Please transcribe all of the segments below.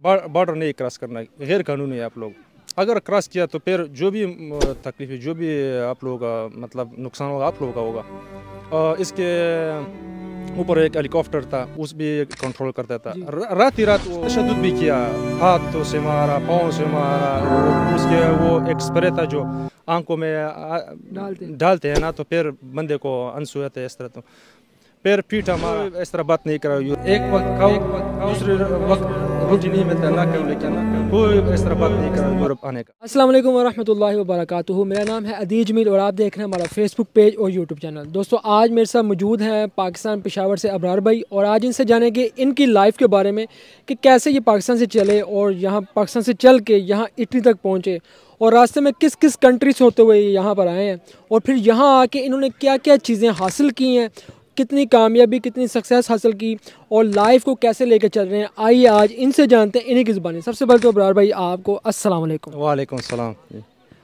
Border नहीं cross करना, गैर कानूनी है आप लोग। अगर क्रॉस किया तो फिर जो भी तकलीफ, जो भी आप लोगों का मतलब नुकसान होगा आप लोगों का होगा। इसके ऊपर एक हेलीकॉप्टर था, उस भी कंट्रोल करता था। रात ही रात वो तशद्दुद भी किया, हाथों से मारा, पाँव से मारा। उसके वो एक स्प्रे था जो आंखों में डालते हैं ना, तो फिर बंदे को आंसू आते हैं इस तरह। तो फिर पीटा मारा, इस तरह बात नहीं करा। एक वक्त खाओ, दूसरे वक्त रोटी नहीं मिलता, ना खाओ, लेकिन कोई इस तरह बात नहीं करा यूरोप आने का। अस्सलाम वालेकुम वरहमतुल्लाहि वबरकातुहू। मेरा नाम है अदील जमील और आप देख रहे हैं हमारा फेसबुक पेज और यूट्यूब चैनल। दोस्तों, आज मेरे साथ मौजूद हैं पाकिस्तान पेशावर से अबरार भाई, और आज इनसे जानेंगे इनकी लाइफ के बारे में कि कैसे ये पाकिस्तान से चले और यहाँ पाकिस्तान से चल के यहाँ इटली तक पहुँचे, और रास्ते में किस किस कंट्री से होते हुए यहाँ पर आए हैं, और फिर यहाँ आके इन्होंने क्या क्या चीज़ें हासिल की हैं, कितनी कामयाबी, कितनी सक्सेस हासिल की, और लाइफ को कैसे लेकर चल रहे हैं। आइए आज इनसे जानते हैं इन्हीं की ज़ुबानी। सबसे पहले तो अबरार भाई आपको अस्सलाम वालेकुम। वालेकुम सलाम।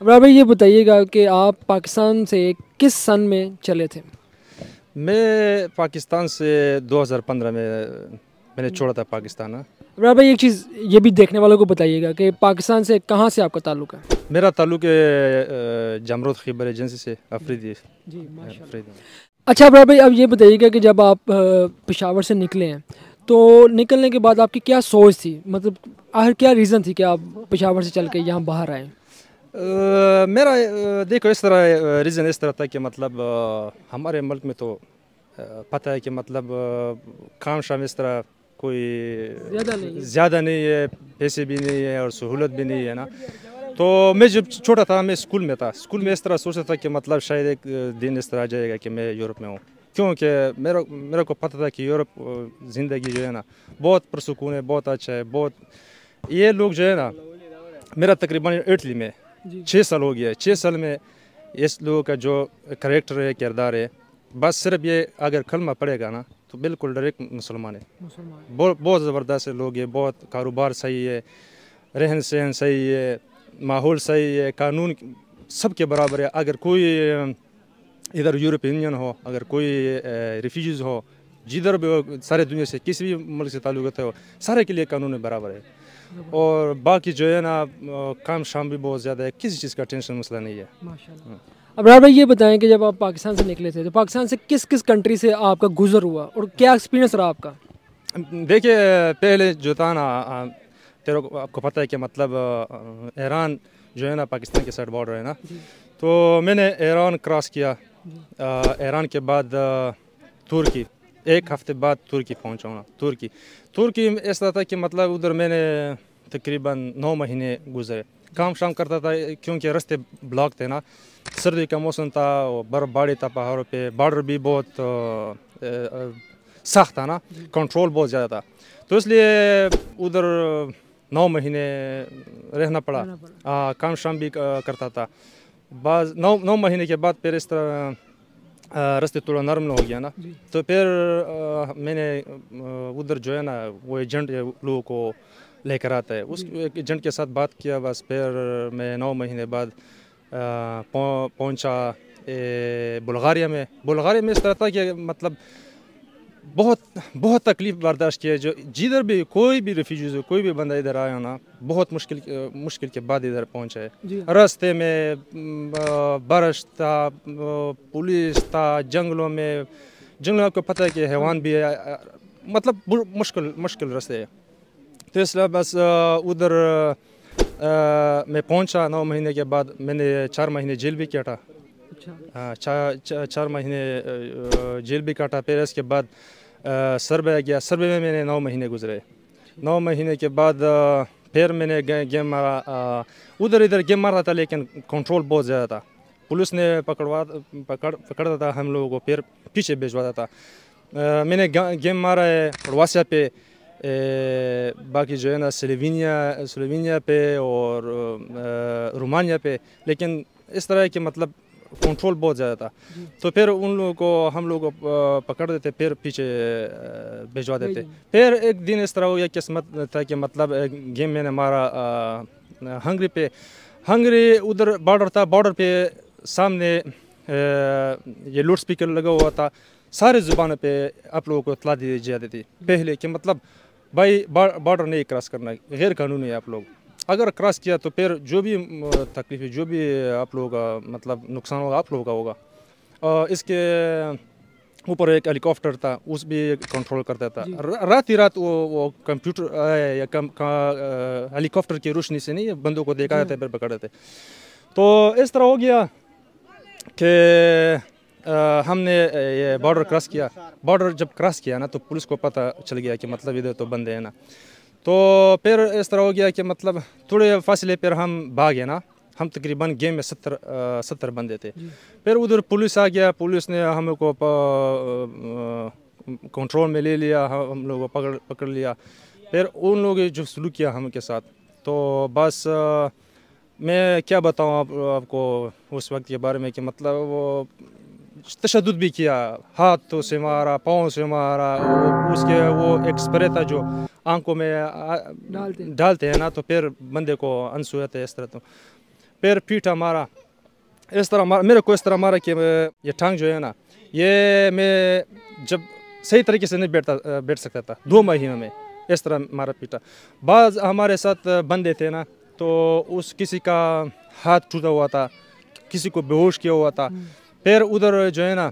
अबरार भाई, ये बताइएगा कि आप पाकिस्तान से किस सन में चले थे? मैं पाकिस्तान से 2015 में मैंने छोड़ा था पाकिस्तान। अबरार भाई, एक चीज़ ये भी देखने वालों को बताइएगा कि पाकिस्तान से कहाँ से आपका ताल्लुक़ है? मेरा ताल्लुक़ है जमरूद खैबर एजेंसी से, अफरीदी जी माशाल्लाह। अफरीदी। अच्छा अबरार भाई, अब ये बताइएगा कि जब आप पेशावर से निकले हैं तो निकलने के बाद आपकी क्या सोच थी, मतलब आखिर क्या रीज़न थी कि आप पेशावर से चल के यहाँ बाहर आए? मेरा देखो इस तरह रीज़न इस तरह था कि मतलब हमारे मुल्क में तो पता है कि मतलब काम शाम इस तरह कोई ज़्यादा नहीं है, पैसे भी नहीं है और सहूलत भी नहीं है ना। तो मैं जब छोटा था, मैं स्कूल में था, स्कूल में इस तरह सोचता था कि मतलब शायद एक दिन इस तरह आ जाएगा कि मैं यूरोप में हूँ, क्योंकि मेरे को पता था कि यूरोप ज़िंदगी जो है ना बहुत पुरसुकून है, बहुत अच्छा है, बहुत। ये लोग जो है ना, मेरा तकरीबन इटली में 6 साल हो गया है। 6 साल में इस लोगों का जो करैक्टर है, किरदार है, बस सिर्फ ये अगर कलमा पड़ेगा ना तो बिल्कुल डायरेक्ट मुसलमान है। बहुत ज़बरदस्त लोग है, बहुत कारोबार सही है, रहन सहन सही है, माहौल सही है, कानून सबके बराबर है। अगर कोई इधर यूरोपियन यूनियन हो, अगर कोई रिफ्यूजीज़ हो, जिधर भी हो, सारे दुनिया से किसी भी मुल्क से ताल्लुक़ हो, सारे के लिए कानून बराबर है। और बाकी जो है ना काम शाम भी बहुत ज़्यादा है, किसी चीज़ का टेंशन मसला नहीं है माशाल्लाह। अबरार भाई, ये बताएं कि जब आप पाकिस्तान से निकले थे तो पाकिस्तान से किस किस कंट्री से आपका गुजर हुआ और क्या एक्सपीरियंस रहा आपका? देखिए, पहले जो था ना, आपको पता है कि मतलब ईरान जो है ना पाकिस्तान के साइड बॉर्डर है ना, तो मैंने ईरान क्रॉस किया। ईरान के बाद तुर्की, एक हफ्ते बाद तुर्की पहुंचा हूँ। तुर्की इस तरह था कि मतलब उधर मैंने तकरीबन 9 महीने गुजरे। काम शाम करता था क्योंकि रास्ते ब्लॉक थे ना, सर्दी का मौसम था, बर्फ़बारी था पहाड़ों पे, बॉर्डर भी बहुत सख्त था ना, कंट्रोल बहुत ज़्यादा था, तो इसलिए उधर 9 महीने रहना पड़ा। काम शाम भी करता था। बाद 9 महीने के बाद फिर इस तरह रास्ते थोड़ा नरम हो गया ना, तो फिर मैंने उधर जो है ना वो एजेंट लोगों को लेकर आता है, उस एजेंट के साथ बात किया। बस फिर मैं 9 महीने बाद पहुंचा बुल्गारिया में। बुल्गारिया में इस तरह था कि मतलब बहुत तकलीफ बर्दाश्त किया। जो जिधर भी कोई भी रिफ्यूजीज हो, कोई भी बंदा इधर आया ना, बहुत मुश्किल के बाद इधर पहुंचा है। रास्ते में बारिश था, पुलिस था, जंगलों को पता है कि हैवान भी है, मतलब मुश्किल रास्ते है। तो इसलिए बस उधर मैं पहुंचा। 9 महीने के बाद मैंने 4 महीने जेल भी किया था। 4 महीने जेल भी काटा। फिर इसके बाद सर्बिया गया। सर्बिया में मैंने 9 महीने गुजरे। 9 महीने के बाद फिर मैंने गेम मारा। उधर इधर गेम मारा था, लेकिन कंट्रोल बहुत ज़्यादा था। पुलिस ने पकड़ता था हम लोगों को, फिर पीछे भिजवाता था। मैंने गेम मारा है क्रोएशिया पे, बाकी जो है ना स्लोवेनिया पे और रोमानिया पे, लेकिन इस तरह की मतलब कंट्रोल बहुत ज़्यादा था। तो फिर उन लोगों को हम लोग पकड़ देते, फिर पीछे भिजवा देते। फिर एक दिन इस तरह हो गया, किस्मत था कि मतलब गेम मैंने मारा हंगरी पे। हंगरी उधर बॉर्डर था, बॉर्डर पे सामने ये लाउड स्पीकर लगा हुआ था, सारे ज़ुबानों पे आप लोगों को इतला दी जाती थी पहले कि मतलब भाई बॉर्डर नहीं क्रॉस करना, गैर कानूनी है आप लोग। अगर क्रॉस किया तो फिर जो भी तकलीफ, जो भी आप लोगों का मतलब नुकसान होगा आप लोगों का होगा। इसके ऊपर एक हेलीकॉप्टर था, उस भी कंट्रोल करता था। रात ही रात वो कंप्यूटर या हेलीकॉप्टर की रोशनी से नहीं बंदों को देखा जाता है, फिर पकड़े थे। तो इस तरह हो गया कि हमने ये बॉर्डर क्रॉस किया। बॉर्डर जब क्रॉस किया ना तो पुलिस को पता चल गया कि मतलब इधर तो बंदे हैं ना। तो फिर इस तरह हो गया कि मतलब थोड़े फासले पर हम भागे ना, हम तकरीबन गेम में 70 बंदे थे। फिर उधर पुलिस आ गया, पुलिस ने हमको कंट्रोल में ले लिया, हम लोगों को पकड़ लिया। फिर उन लोगों ने जो सलूक किया हम के साथ, तो बस मैं क्या बताऊँ आपको उस वक्त के बारे में कि मतलब वो तशद्दुद भी किया, हाथों से मारा, पाँव से मारा। उसके वो एक स्प्रे था जो आंखों में डालते हैं ना, तो फिर बंदे को आंसू आते हैं इस तरह। तो फिर पीटा मारा, इस तरह मारा, मेरे को इस तरह मारा कि ये टांग जो है ना, ये मैं जब सही तरीके से नहीं बैठ सकता था, 2 महीनों में इस तरह मारा पीटा। बाज़ हमारे साथ बंदे थे ना, तो उस किसी का हाथ टूटा हुआ था, किसी को बेहोश किया हुआ था। फिर उधर जो है ना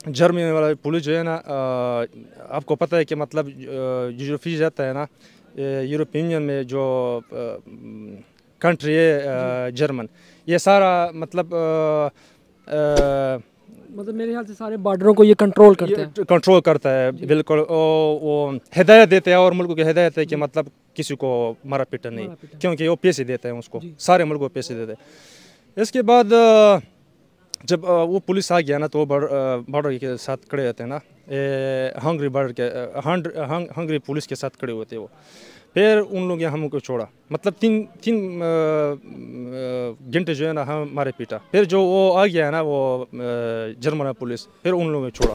जर्मनी वाला पुलिस जो है ना, आपको पता है कि मतलब जो फीस जाता है ना यूरोपियन यूनियन में जो कंट्री है जर्मन, ये सारा मतलब मेरे ख्याल से सारे बॉर्डरों को ये कंट्रोल करता है बिल्कुल। वो हिदायत देते हैं और मुल्क की हिदायत है कि मतलब किसी को मारा पीटा नहीं, क्योंकि वो पैसे देते हैं उसको, सारे मुल्क को पैसे देते हैं। इसके बाद जब वो पुलिस आ गया ना, तो बॉर्डर के साथ खड़े होते हैं ना, हंगरी बॉर्डर के हंगरी पुलिस के साथ खड़े होते वो। फिर उन लोगों ने हमको छोड़ा, मतलब तीन घंटे जो है ना हमारे पीटा। फिर जो वो आ गया ना वो जर्मन पुलिस, फिर उन लोगों ने छोड़ा।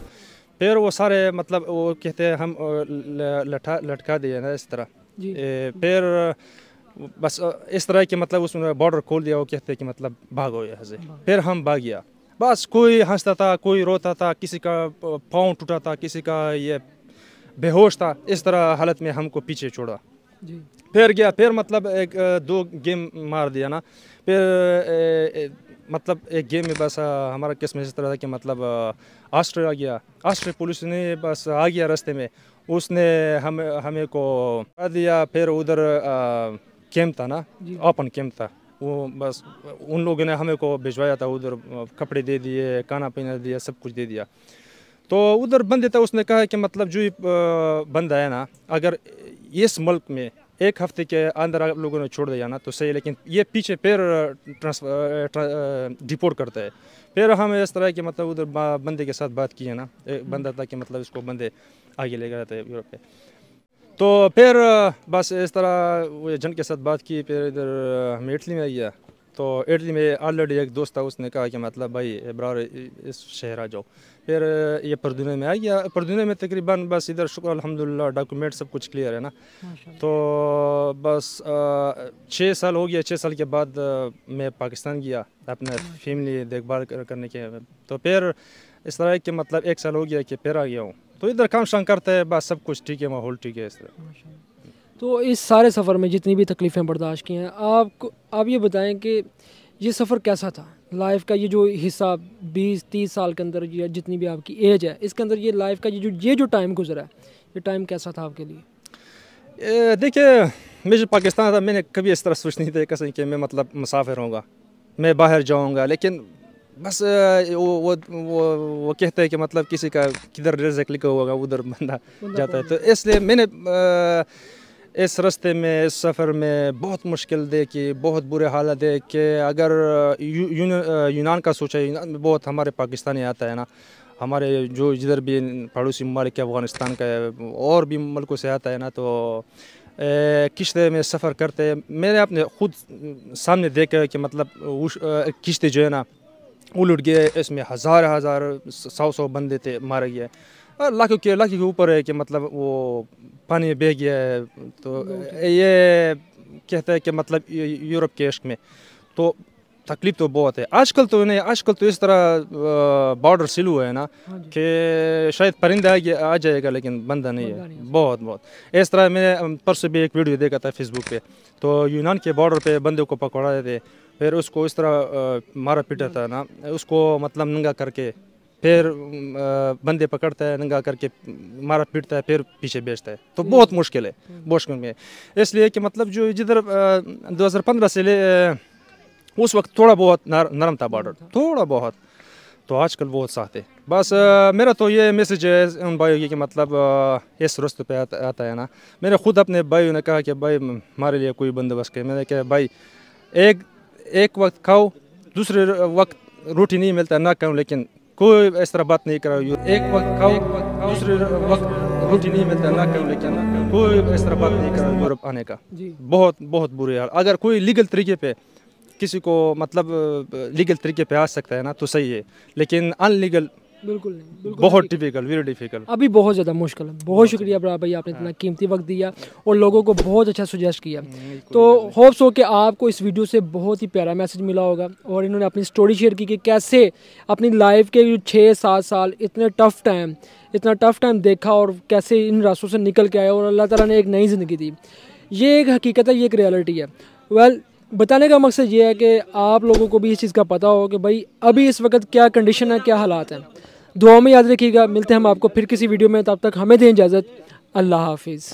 फिर वो सारे मतलब वो कहते हैं हम लटका दिए ना इस तरह। फिर बस इस तरह कि मतलब उसने बॉर्डर खोल दिया, वो कहते हैं कि मतलब भागो यहाँ से। फिर हम भाग गया, बस कोई हंसता था, कोई रोता था, किसी का पाँव टूटा था, किसी का ये बेहोश था। इस तरह हालत में हमको पीछे छोड़ा। फिर गया, फिर मतलब 2 गेम मार दिया ना। फिर मतलब एक गेम में बस हमारा केस में इस तरह था कि मतलब ऑस्ट्रेलिया गया, ऑस्ट्रेलिया पुलिस ने बस आ गया रास्ते में, उसने हमें को दिया। फिर उधर कैंप था ना, ओपन कैंप था वो, बस उन लोगों ने हमें को भिजवाया था उधर, कपड़े दे दिए, खाना पीना दिया, सब कुछ दे दिया। तो उधर बंदे था, उसने कहा कि मतलब जो बंदा है ना, अगर इस मुल्क में 1 हफ्ते के अंदर आप लोगों ने छोड़ दिया ना तो सही, लेकिन ये पीछे फिर डिपोर्ट करता है। फिर हम इस तरह के मतलब उधर बंदे के साथ बात की है ना, एक बंदा था कि मतलब इसको बंदे आगे ले गए थे यूरोप पे। तो फिर बस इस तरह वो एजेंट के साथ बात की। फिर इधर हम इटली में गया, तो इटली में ऑलरेडी एक दोस्त था, उसने कहा कि मतलब भाई इब्रार इस शहर आ जाओ। फिर ये परदूने में आ गया। परदूने में तकरीबन बस इधर शुक्र अल्हम्दुलिल्लाह डॉक्यूमेंट सब कुछ क्लियर है ना। तो बस 6 साल हो गया। 6 साल के बाद मैं पाकिस्तान गया अपना फैमिली देखभाल करने के। तो फिर इस तरह कि मतलब 1 साल हो गया कि फिर आ गया हूँ। तो इधर काम शाम करता है, बस सब कुछ ठीक है, माहौल ठीक है इस तरह। तो इस सारे सफ़र में जितनी भी तकलीफ़ें बर्दाश्त की हैं, आप ये बताएं कि ये सफ़र कैसा था लाइफ का, ये जो हिस्सा 20-30 साल के अंदर या जितनी भी आपकी एज है इसके अंदर, ये लाइफ का ये जो टाइम गुजरा है, ये टाइम कैसा था आपके लिए? देखिए, मैं जब पाकिस्तान था मैंने कभी इस तरह सोच नहीं था कैसे कि मैं मतलब मुसाफिर होऊंगा, मैं बाहर जाऊंगा। लेकिन बस वो कहते हैं कि मतलब किसी का किधर रिज़्क़ लिखा होगा उधर बंदा जाता है। तो इसलिए मैंने इस रास्ते में, इस सफ़र में बहुत मुश्किल देखी, बहुत बुरे हालात देखे। अगर यूनान का सोचा, यूनान में बहुत हमारे पाकिस्तानी आता है ना, हमारे जो जिधर भी पड़ोसी ममालिक अफ़गानिस्तान का है और भी मुल्कों से आता है ना, तो किश्ते में सफ़र करते हैं। मैंने अपने खुद सामने देखा कि मतलब किश्ते जो है ना उलट गए, इसमें हज़ार 100 बंदे थे मारे गए, लाखों के ऊपर है कि मतलब वो पानी में बह गया है। तो ये कहता है कि मतलब यूरोप के इश्क में तो تکلیف تو بہت ہے. آج کل تو اس طرح بارڈر سلو ہے نا کہ شاید پرندہ آ جائے گا لیکن بندہ نہیں ہے. بہت اس طرح میں پرسوں بھی ایک ویڈیو دیکھا تھا فیس بک پہ, تو یونان کے بارڈر پہ بندے کو پکڑا رہے تھے, پھر اس کو اس طرح مارا پیٹا تھا نا, اس کو مطلب ننگا کر کے پھر بندے پکڑتا ہے, ننگا کر کے مارا پیٹتا ہے, پھر پیچھے بیچتا ہے. تو بہت مشکل ہے مشکل میں, اس لیے کہ مطلب جو جدھر 2015 سے لے اس وقت تھوڑا بہت نرم تھا بارڈر, تھوڑا بہت, تو آج کل بہت سخت ہے. بس میرا تو یہ میسیج ہے ان بھائیوں کی کہ مطلب اس رستے پہ آتا ہے نا. میں نے خود اپنے بھائیوں نے کہا کہ بھائی ہمارے لیے کوئی بندوبست کرے. میں نے کہا بھائی ایک وقت کھاؤ, دوسرے وقت روٹی نہیں ملتا نہ کھاؤ, لیکن کوئی اس طرح بات نہیں کرو. ایک وقت کھاؤ, دوسرے وقت روٹی نہیں ملتا نہ کھاؤ, لیکن کوئی اس طرح بات نہیں کرو یورپ آنے کا. بہت بری حال. اگر کوئی لیگل طریقے پہ کسی کو مطلب لیگل طریقے پہ آ سکتا ہے نا تو صحیح ہے, لیکن ان لیگل بالکل نہیں, بہت ڈیفیکلٹ, ویری ڈیفیکلٹ. ابھی بہت زیادہ مشکل ہے. بہت شکریہ ابرار بھائی, آپ نے اتنا قیمتی وقت دیا اور لوگوں کو بہت اچھا سجیسٹ کیا. تو ہوپس ہو کہ آپ کو اس ویڈیو سے بہت ہی پیارا میسج ملا ہوگا, اور انہوں نے اپنی سٹوری شیئر کی کہ کیسے اپنی لائف کے 6-7 سال اتنا ٹف ٹائم دیکھا اور کیسے ان راستوں سے نکل کے آئے اور اللہ تعالیٰ نے ایک نئی زندگی دی. یہ ایک حقیقت ہے, یہ ایک ریالٹی ہے. بتانے کا مقصد یہ ہے کہ آپ لوگوں کو بھی اس چیز کا پتہ ہو کہ بھائی ابھی اس وقت کیا کنڈیشن ہے, کیا حالات ہیں. دعاؤں میں یاد رکھیے گا. ملتے ہیں ہم آپ کو پھر کسی ویڈیو میں, تب تک ہمیں دیں اجازت. اللہ حافظ.